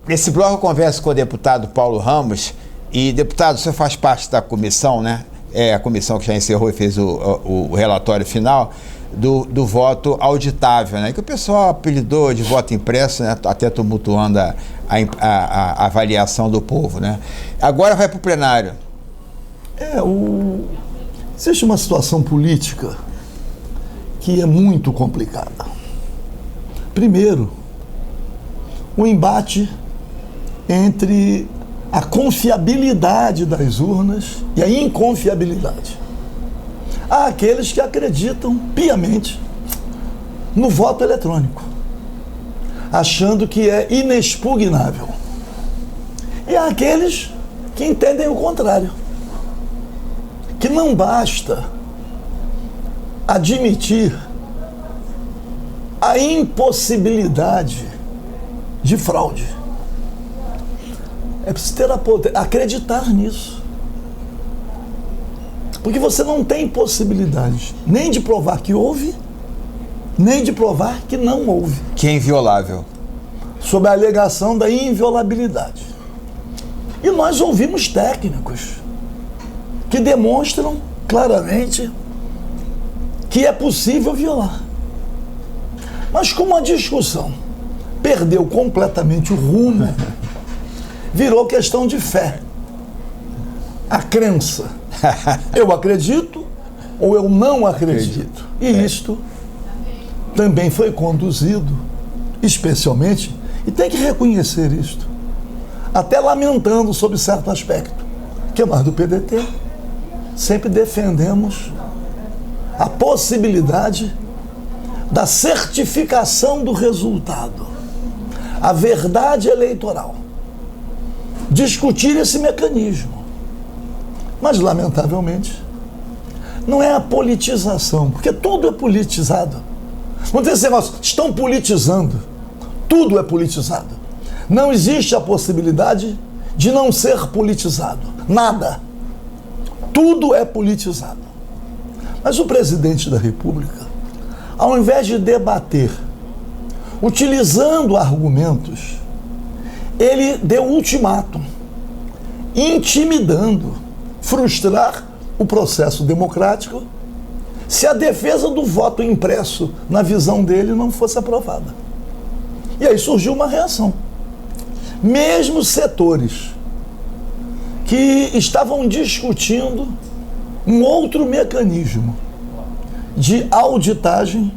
Nesse bloco eu converso com o deputado Paulo Ramos. E, deputado, você faz parte da comissão, né? É a comissão que já encerrou e fez o relatório final do voto auditável, né? Que o pessoal apelidou de voto impresso, né? Até tumultuando a avaliação do povo, né? Agora vai para o plenário. Existe uma situação política que é muito complicada. Primeiro, o embate entre a confiabilidade das urnas e a inconfiabilidade. Há aqueles que acreditam piamente no voto eletrônico, achando que é inexpugnável. E há aqueles que entendem o contrário, que não basta admitir a impossibilidade de fraude. É preciso acreditar nisso. Porque você não tem possibilidade nem de provar que houve, nem de provar que não houve. Que é inviolável. Sob a alegação da inviolabilidade. E nós ouvimos técnicos que demonstram claramente que é possível violar. Mas como a discussão perdeu completamente o rumo, virou questão de fé. A crença. Eu acredito ou eu não acredito. E isto também foi conduzido, especialmente, e tem que reconhecer isto, até lamentando sobre certo aspecto, que nós do PDT sempre defendemos a possibilidade da certificação do resultado, a verdade eleitoral. Discutir esse mecanismo. Mas, lamentavelmente, não é a politização, porque tudo é politizado. Não tem esse negócio, estão politizando. Tudo é politizado. Não existe a possibilidade de não ser politizado. Nada. Tudo é politizado. Mas o presidente da República, ao invés de debater, utilizando argumentos, ele deu ultimátum, intimidando, frustrar o processo democrático se a defesa do voto impresso, na visão dele, não fosse aprovada. E aí surgiu uma reação. Mesmo setores que estavam discutindo um outro mecanismo de auditagem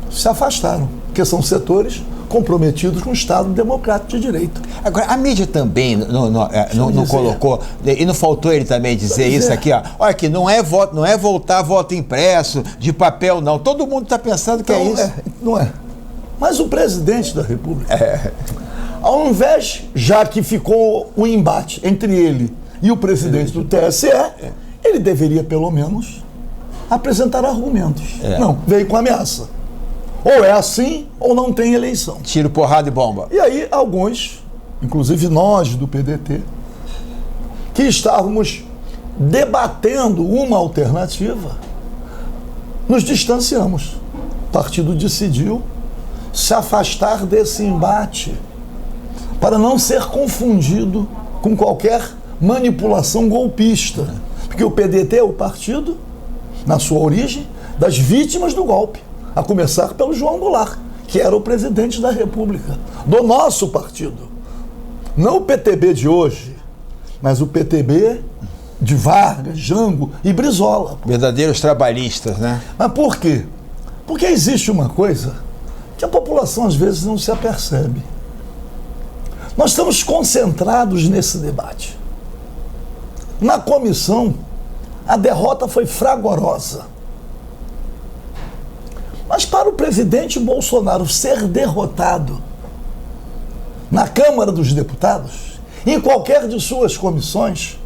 se afastaram, porque são setores comprometidos com o Estado democrático de direito. Agora, a mídia também não colocou, e não faltou ele também dizer isso aqui, ó. Olha aqui, não é voltar voto impresso, de papel, não. Todo mundo está pensando que é isso. Não é. Mas o presidente da República, ao invés, já que ficou o embate entre ele e o presidente do TSE, ele deveria, pelo menos, apresentar argumentos. Não, veio com ameaça. Ou é assim, ou não tem eleição. Tiro, porrada e bomba. E aí, alguns, inclusive nós do PDT, que estávamos debatendo uma alternativa, nos distanciamos. O partido decidiu se afastar desse embate para não ser confundido com qualquer manipulação golpista. Porque o PDT é o partido, na sua origem, das vítimas do golpe. A começar pelo João Goulart, que era o presidente da República, do nosso partido. Não o PTB de hoje, mas o PTB de Vargas, Jango e Brizola. Verdadeiros trabalhistas, né? Mas por quê? Porque existe uma coisa que a população às vezes não se apercebe. Nós estamos concentrados nesse debate. Na comissão, a derrota foi fragorosa. Mas para o presidente Bolsonaro ser derrotado na Câmara dos Deputados, em qualquer de suas comissões,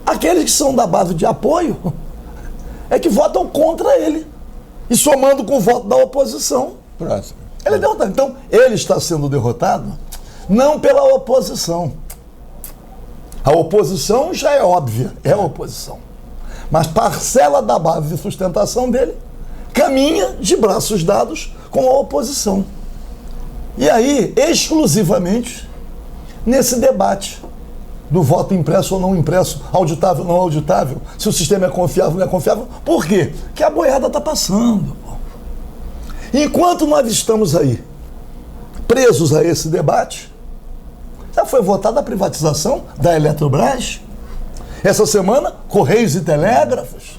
aqueles que são da base de apoio é que votam contra ele. E somando com o voto da oposição, ele é derrotado. Então, ele está sendo derrotado não pela oposição. A oposição já é óbvia, é a oposição. Mas parcela da base de sustentação dele caminha de braços dados com a oposição. E aí, exclusivamente, nesse debate do voto impresso ou não impresso, auditável ou não auditável, se o sistema é confiável ou não é confiável. Por quê? Porque a boiada está passando. Enquanto nós estamos aí presos a esse debate, já foi votada a privatização da Eletrobras. Essa semana, Correios e Telégrafos.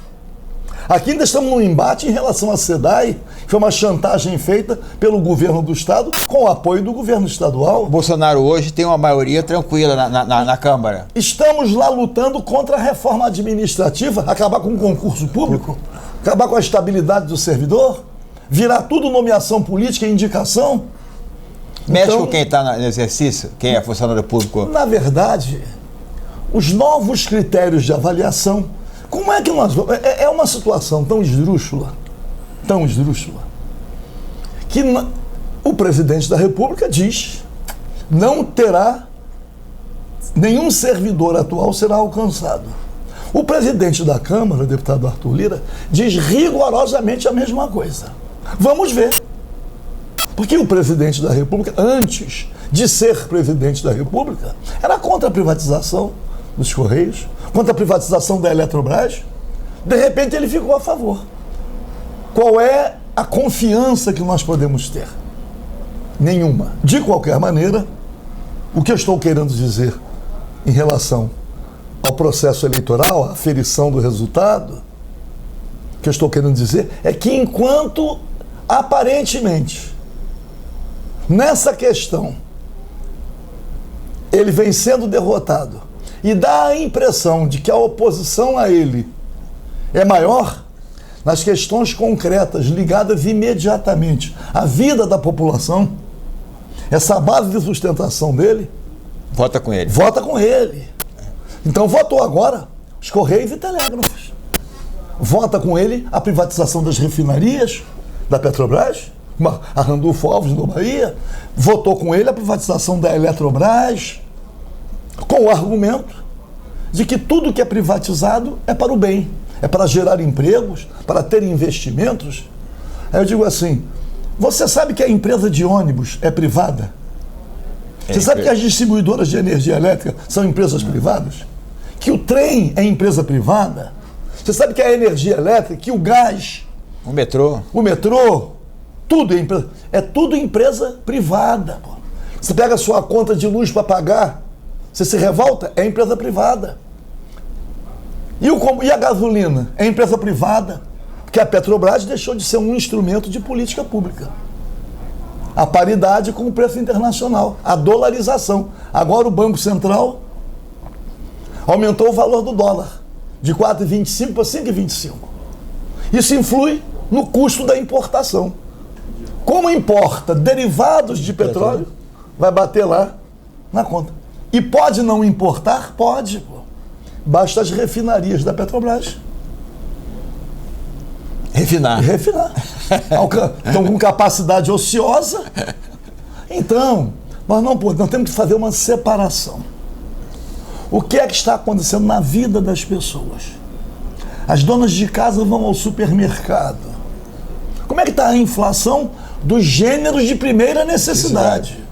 Aqui ainda estamos num embate em relação à SEDAI, que foi uma chantagem feita pelo governo do estado com o apoio do governo estadual. O Bolsonaro hoje tem uma maioria tranquila na Câmara. Estamos lá lutando contra a reforma administrativa, acabar com o concurso público, acabar com a estabilidade do servidor, virar tudo nomeação política e indicação. Mexe Então, com quem está no exercício, quem é funcionário público. Na verdade, os novos critérios de avaliação, como é que nós vamos... É uma situação tão esdrúxula, que o presidente da República diz não terá, nenhum servidor atual será alcançado. O presidente da Câmara, o deputado Arthur Lira, diz rigorosamente a mesma coisa. Vamos ver. Porque o presidente da República, antes de ser presidente da República, era contra a privatização dos Correios, contra a privatização da Eletrobras. De repente ele ficou a favor. Qual é a confiança que nós podemos ter? Nenhuma. De qualquer maneira, o que eu estou querendo dizer em relação ao processo eleitoral, a aferição do resultado, o que eu estou querendo dizer é que enquanto aparentemente nessa questão ele vem sendo derrotado e dá a impressão de que a oposição a ele é maior, nas questões concretas ligadas imediatamente à vida da população, essa base de sustentação dele, Vota com ele. vota com ele. Então votou agora os Correios e Telégrafos. Vota com ele a privatização das refinarias da Petrobras, a Randolfo Alves no Bahia. Votou com ele a privatização da Eletrobras, com o argumento de que tudo que é privatizado é para o bem, é para gerar empregos, para ter investimentos. Aí eu digo assim, você sabe que a empresa de ônibus é privada? Você sabe que as distribuidoras de energia elétrica são empresas privadas? Que o trem é empresa privada? Você sabe que a energia elétrica, que o gás, O metrô. tudo é tudo empresa privada. Pô. Você pega a sua conta de luz para pagar, você se revolta? É empresa privada. E a gasolina? É empresa privada. Porque a Petrobras deixou de ser um instrumento de política pública. A paridade com o preço internacional, a dolarização. Agora o Banco Central aumentou o valor do dólar de 4,25 para 5,25. Isso influi no custo da importação. Como importa derivados de petróleo, vai bater lá na conta. E pode não importar? Pode, pô. Basta as refinarias da Petrobras. Refinar. Estão com capacidade ociosa. Então, nós temos que fazer uma separação. O que é que está acontecendo na vida das pessoas? As donas de casa vão ao supermercado. Como é que está a inflação dos gêneros de primeira necessidade?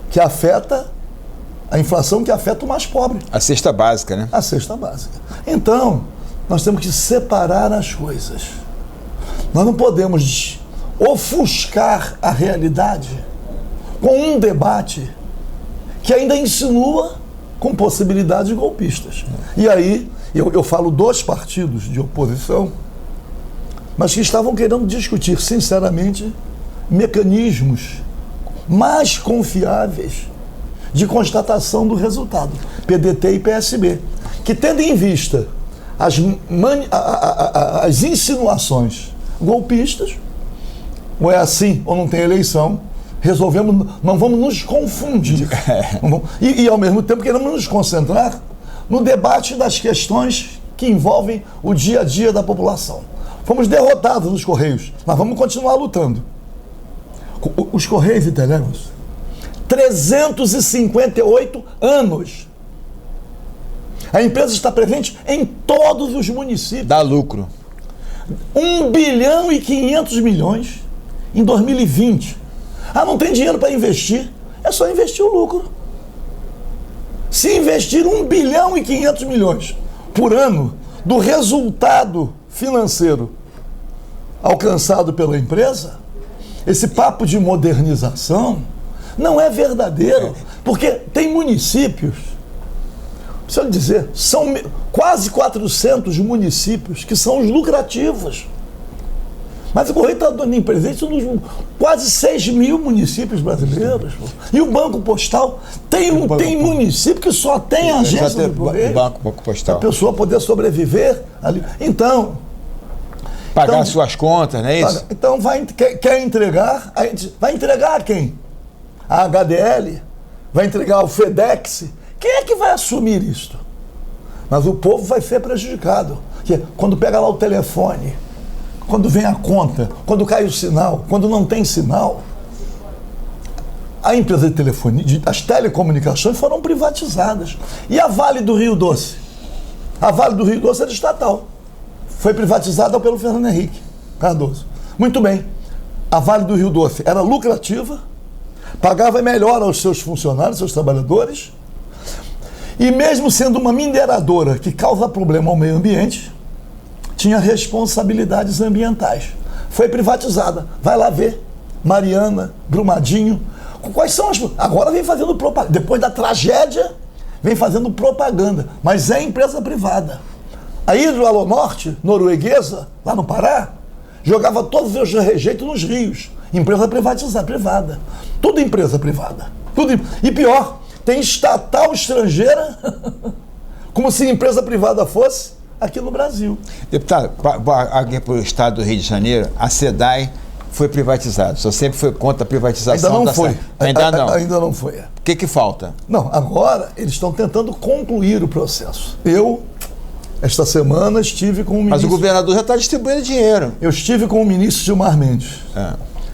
Que afeta a inflação que afeta o mais pobre. A cesta básica, né? A cesta básica. Então, nós temos que separar as coisas. Nós não podemos ofuscar a realidade com um debate que ainda insinua com possibilidades golpistas. E aí, eu falo dos partidos de oposição, mas que estavam querendo discutir, sinceramente, mecanismos mais confiáveis de constatação do resultado, PDT e PSB, que tendo em vista as insinuações golpistas, ou é assim ou não tem eleição, resolvemos, não vamos nos confundir. E ao mesmo tempo queremos nos concentrar no debate das questões que envolvem o dia a dia da população. Fomos derrotados nos Correios, mas vamos continuar lutando. Os Correios e Telégrafos, 358 anos. A empresa está presente em todos os municípios. Dá lucro. 1 bilhão e 500 milhões em 2020. Ah, não tem dinheiro para investir. É só investir o lucro. Se investir 1 bilhão e 500 milhões por ano do resultado financeiro alcançado pela empresa, esse papo de modernização não é verdadeiro, porque tem municípios, se eu lhe dizer, são quase 400 municípios que são os lucrativos. Mas o Correio está dando presente nos quase 6 mil municípios brasileiros. E o Banco Postal tem município que só tem agência do Correio. Banco Postal. A pessoa poder sobreviver ali. Então... Pagar suas contas, não é isso? Então quer entregar, vai entregar a quem? A HDL? Vai entregar ao FedEx? Quem é que vai assumir isto? Mas o povo vai ser prejudicado. Porque quando pega lá o telefone, quando vem a conta, quando cai o sinal, quando não tem sinal, a empresa de telefonia, as telecomunicações foram privatizadas. E a Vale do Rio Doce? A Vale do Rio Doce era estatal. Foi privatizada pelo Fernando Henrique Cardoso. Muito bem. A Vale do Rio Doce era lucrativa, pagava melhor aos seus funcionários, seus trabalhadores, e mesmo sendo uma mineradora que causa problema ao meio ambiente, tinha responsabilidades ambientais. Foi privatizada. Vai lá ver. Mariana, Brumadinho. Quais são as... Agora vem fazendo propaganda. Depois da tragédia, vem fazendo propaganda. Mas é empresa privada. A Hidroalonorte, norueguesa, lá no Pará, jogava todos os seus rejeitos nos rios. Empresa privatizada, privada. Tudo empresa privada. E pior, tem estatal estrangeira, como se empresa privada fosse aqui no Brasil. Deputado, aqui para o estado do Rio de Janeiro, a SEDAI foi privatizada. Você sempre foi contra a privatização. Ainda não foi. Ainda não. Ainda não foi. O que falta? Não, agora eles estão tentando concluir o processo. Esta semana estive com o ministro... Mas o governador já está distribuindo dinheiro. Eu estive com o ministro Gilmar Mendes,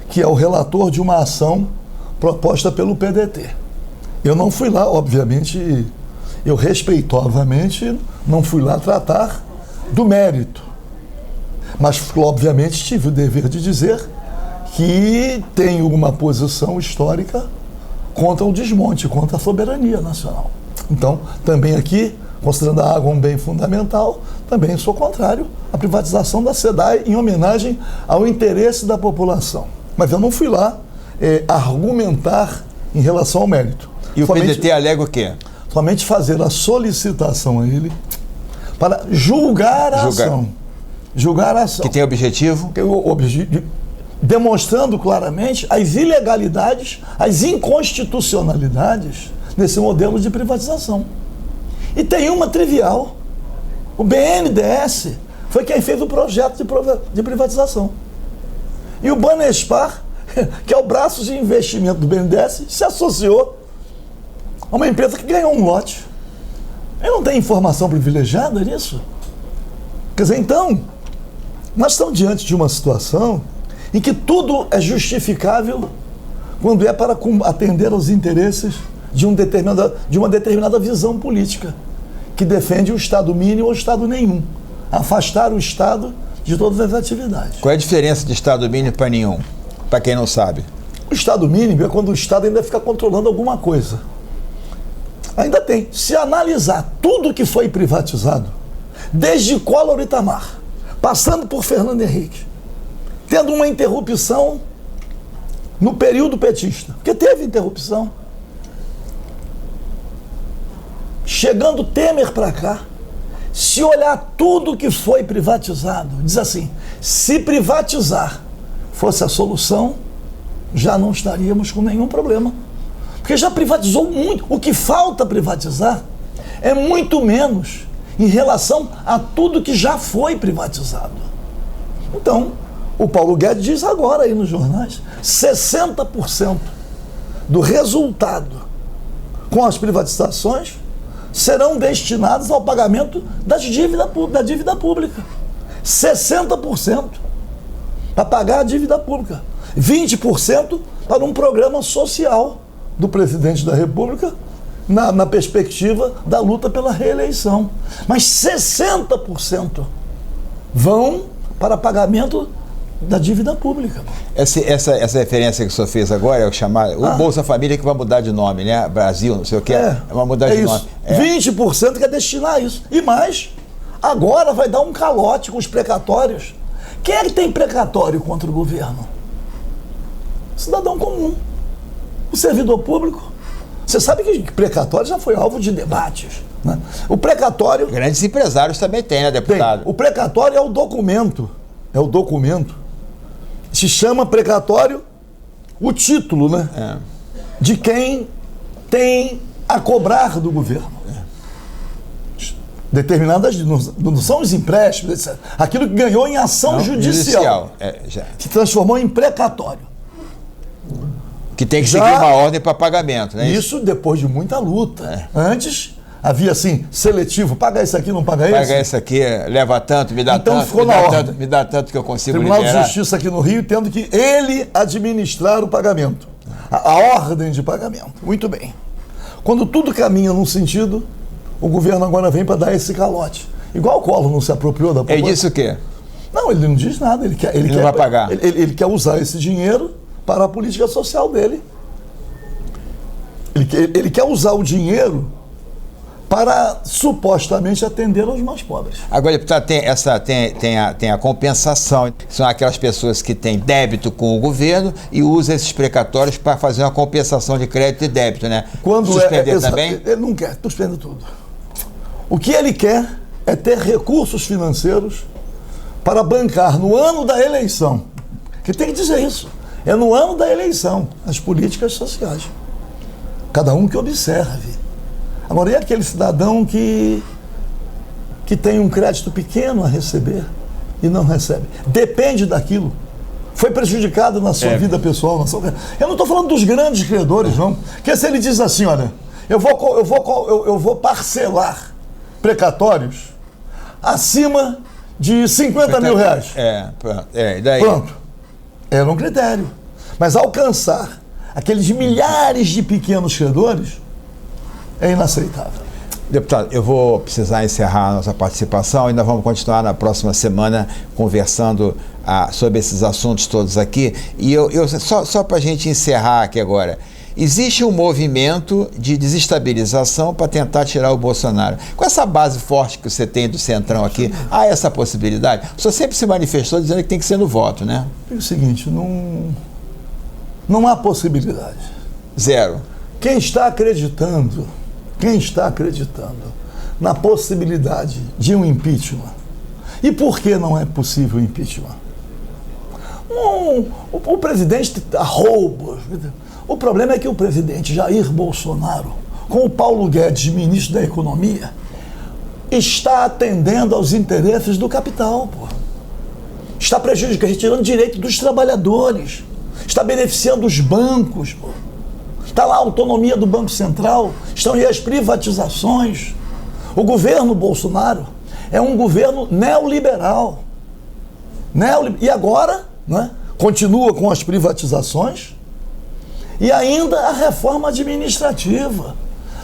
que é o relator de uma ação proposta pelo PDT. Eu não fui lá, obviamente, eu respeitosamente não fui lá tratar do mérito. Mas, obviamente, tive o dever de dizer que tenho uma posição histórica contra o desmonte, contra a soberania nacional. Então, também aqui, considerando a água um bem fundamental, também sou contrário à privatização da SEDAI em homenagem ao interesse da população. Mas eu não fui lá argumentar em relação ao mérito. E o PDT alega o quê? Somente fazer a solicitação a ele para julgar a ação. Julgar a ação. Que tem objetivo? Demonstrando claramente as ilegalidades, as inconstitucionalidades nesse modelo de privatização. E tem uma trivial. O BNDES foi quem fez o projeto de privatização. E o Banespar, que é o braço de investimento do BNDES, se associou a uma empresa que ganhou um lote. Ele não tem informação privilegiada nisso? Quer dizer, então, nós estamos diante de uma situação em que tudo é justificável quando é para atender aos interesses de uma determinada visão política, que defende o Estado mínimo ou o Estado nenhum. Afastar o Estado de todas as atividades. Qual é a diferença de Estado mínimo para nenhum? Para quem não sabe. O Estado mínimo é quando o Estado ainda fica controlando alguma coisa. Ainda tem. Se analisar tudo que foi privatizado, desde Collor e Itamar, passando por Fernando Henrique, tendo uma interrupção no período petista, porque teve interrupção, chegando Temer para cá, se olhar tudo que foi privatizado, diz assim, se privatizar fosse a solução, já não estaríamos com nenhum problema. Porque já privatizou muito. O que falta privatizar é muito menos em relação a tudo que já foi privatizado. Então, o Paulo Guedes diz agora aí nos jornais, 60% do resultado com as privatizações serão destinados ao pagamento da dívida pública. 60% para pagar a dívida pública. 20% para um programa social do presidente da República na perspectiva da luta pela reeleição. Mas 60% vão para pagamento da dívida pública. Essa referência que o senhor fez agora é o chamado o Bolsa Família, que vai mudar de nome, né? Brasil, não sei o que. É uma mudança de nome. 20% quer destinar a isso. E mais, agora vai dar um calote com os precatórios. Quem é que tem precatório contra o governo? Cidadão comum. O servidor público. Você sabe que precatório já foi alvo de debates, né? O precatório... Grandes empresários também têm, né, deputado? O precatório é o documento. Se chama precatório o título, né? De quem tem a cobrar do governo. Determinadas, não são os empréstimos, etc. Aquilo que ganhou em ação judicial. Se transformou em precatório. Que tem que seguir uma ordem para pagamento, né? Isso depois de muita luta. Antes havia assim, seletivo, paga isso aqui, não paga esse. Paga isso aqui, leva tanto, me dá então, tanto, me dá tanto que eu consigo Tribunal liberar. de Justiça aqui no Rio tendo que ele administrar o pagamento. A ordem de pagamento. Muito bem. Quando tudo caminha num sentido, o governo agora vem para dar esse calote. Igual o Collor não se apropriou da população. Ele disse o quê? Não, ele não diz nada. Ele não vai pagar. Ele quer usar esse dinheiro para a política social dele. Ele quer usar o dinheiro para supostamente atender aos mais pobres. Agora, deputado, tem a compensação. São aquelas pessoas que têm débito com o governo e usam esses precatórios para fazer uma compensação de crédito e débito, né? Quando suspender também? Ele não quer, suspende tudo. O que ele quer é ter recursos financeiros para bancar no ano da eleição. Que tem que dizer isso. É no ano da eleição as políticas sociais. Cada um que observe. Agora, e aquele cidadão que tem um crédito pequeno a receber e não recebe? Depende daquilo. Foi prejudicado na sua vida pessoal. Eu não estou falando dos grandes credores, não. Porque se ele diz assim, olha, eu vou parcelar precatórios acima de 50 mil reais. Daí? Pronto. Era um critério. Mas alcançar aqueles milhares de pequenos credores é inaceitável. Deputado, eu vou precisar encerrar a nossa participação e nós vamos continuar na próxima semana conversando sobre esses assuntos todos aqui. E só para a gente encerrar aqui agora, existe um movimento de desestabilização para tentar tirar o Bolsonaro. Com essa base forte que você tem do Centrão aqui, há essa possibilidade? O senhor sempre se manifestou dizendo que tem que ser no voto, né? É o seguinte, não há possibilidade. Zero. Quem está acreditando na possibilidade de um impeachment, e por que não é possível o impeachment? O presidente arrouba. O problema é que o presidente Jair Bolsonaro, com o Paulo Guedes, ministro da Economia, está atendendo aos interesses do capital, pô. Está prejudicando, retirando direito dos trabalhadores, está beneficiando os bancos, pô. Está lá a autonomia do Banco Central, estão aí as privatizações. O governo Bolsonaro é um governo neoliberal. E agora, né, continua com as privatizações e ainda a reforma administrativa.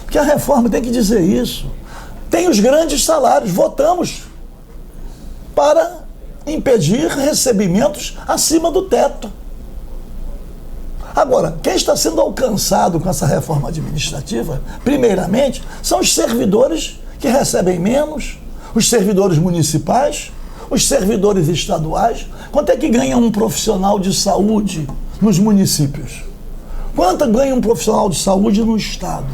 Porque a reforma tem que dizer isso. Tem os grandes salários, votamos para impedir recebimentos acima do teto. Agora, quem está sendo alcançado com essa reforma administrativa, primeiramente, são os servidores que recebem menos, os servidores municipais, os servidores estaduais. Quanto é que ganha um profissional de saúde nos municípios? Quanto ganha um profissional de saúde no Estado?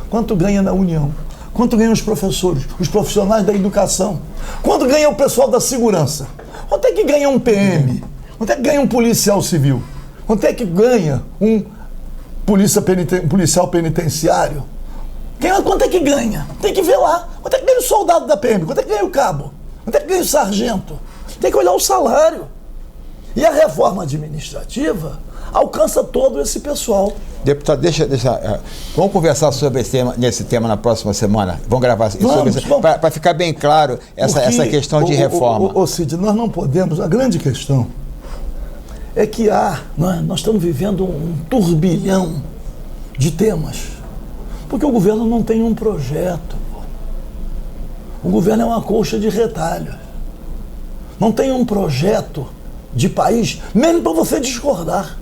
Quanto ganha na União? Quanto ganham os professores, os profissionais da educação? Quanto ganha o pessoal da segurança? Quanto é que ganha um PM? Quanto é que ganha um policial civil? Quanto é que ganha um policial penitenciário? Quanto é que ganha? Tem que ver lá. Quanto é que ganha o soldado da PM? Quanto é que ganha o cabo? Quanto é que ganha o sargento? Tem que olhar o salário. E a reforma administrativa alcança todo esse pessoal. Deputado, vamos conversar sobre nesse tema na próxima semana. Vamos gravar sobre isso, para ficar bem claro essa questão de reforma. Cid, nós não podemos, a grande questão é que nós estamos vivendo um turbilhão de temas, porque o governo não tem um projeto. O governo é uma colcha de retalhos. Não tem um projeto de país, mesmo para você discordar.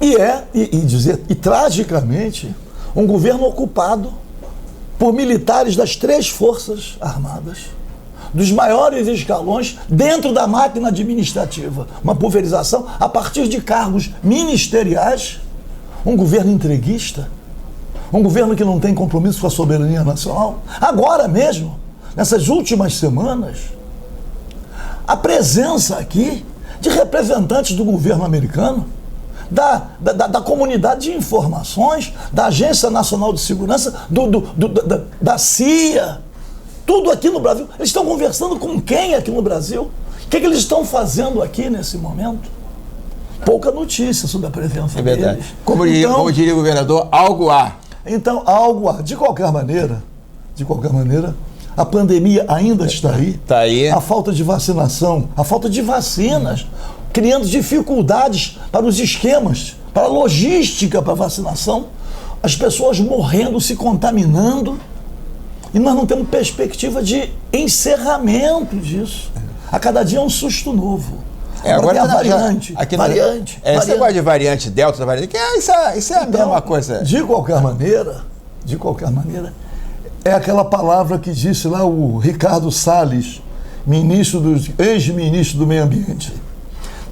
E tragicamente, um governo ocupado por militares das 3 Forças Armadas, dos maiores escalões dentro da máquina administrativa. Uma pulverização a partir de cargos ministeriais, um governo entreguista, um governo que não tem compromisso com a soberania nacional. Agora mesmo, nessas últimas semanas, a presença aqui de representantes do governo americano, da comunidade de informações, da Agência Nacional de Segurança, da CIA, tudo aqui no Brasil. Eles estão conversando com quem aqui no Brasil? O que eles estão fazendo aqui nesse momento? Pouca notícia sobre a presença deles. Como diria o governador, algo há. Então, algo há. De qualquer maneira, a pandemia ainda está aí. Está aí. A falta de vacinação, a falta de vacinas, criando dificuldades para os esquemas, para a logística para a vacinação, as pessoas morrendo, se contaminando, e nós não temos perspectiva de encerramento disso. A cada dia é um susto novo. Agora tem a variante. Esse negócio de variante Delta, variante, isso é a mesma coisa. De qualquer maneira, é aquela palavra que disse lá o Ricardo Salles, ex-ministro do Meio Ambiente.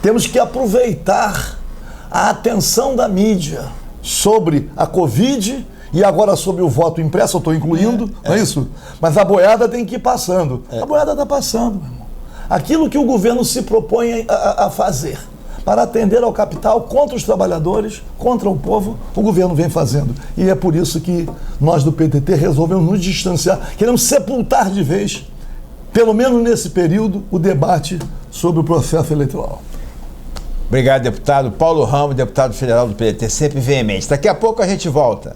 Temos que aproveitar a atenção da mídia sobre a Covid e agora sobre o voto impresso, eu estou incluindo, não é isso? Mas a boiada tem que ir passando. A boiada está passando, meu irmão. Aquilo que o governo se propõe a fazer para atender ao capital contra os trabalhadores, contra o povo, o governo vem fazendo. E é por isso que nós do PDT resolvemos nos distanciar, queremos sepultar de vez, pelo menos nesse período, o debate sobre o processo eleitoral. Obrigado, deputado Paulo Ramos, deputado federal do PDT, sempre veemente. Daqui a pouco a gente volta.